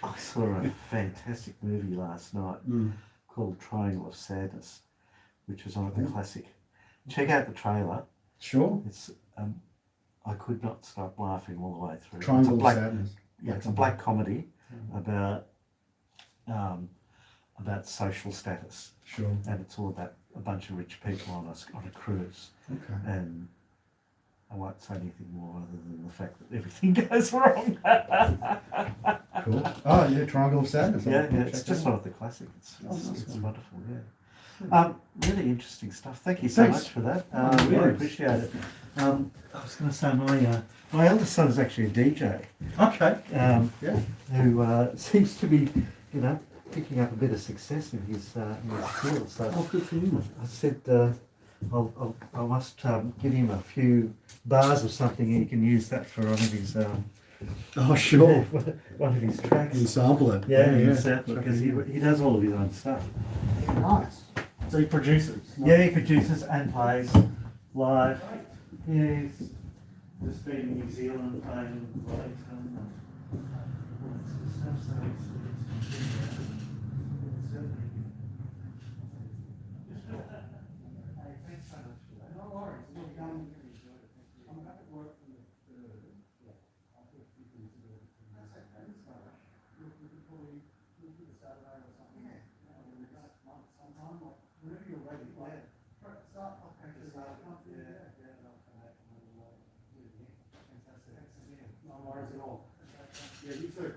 I saw a fantastic movie last night called Triangle of Sadness, which was on the classic. Check out the trailer. Sure. It's I could not stop laughing all the way through. Triangle it's a black, of Sadness. yeah, it's a black comedy about about social status, Sure. and it's all about a bunch of rich people on a cruise. Okay. And I won't say anything more other than the fact that everything goes wrong. Cool. Oh, yeah, Triangle of Sadness. I'll Yeah, check it's that just out. one of the classics. Oh, nice It's one. wonderful, yeah. Really interesting stuff. Thank you so Thanks. much for that. Oh, no Really worries. appreciate it. I was going to say my eldest son is actually a DJ, Okay. Yeah. who seems to be, picking up a bit of success in his field. So Oh, good for you. I said I must give him a few bars of something, and he can use that for one of his Oh, sure. one of his tracks. You sample it. Because he does all of his own stuff. Nice. So he produces. Yeah, he produces and plays live. Yeah, he's just been in New Zealand playing in Wellington and all that sort of stuff. So it's certainly. Hey, thanks so much for that. No worries. Look, I'm back at work from the third. Yeah. I've got a few things to do. That's okay. So, look, we could probably look at the Saturday or something. Yeah. In the next month sometime, like, whenever you're ready. Like, start, I'll pack this up. Yeah. I'll come back and we'll do it again. Fantastic. Thanks again. No worries at all. Yeah, you too.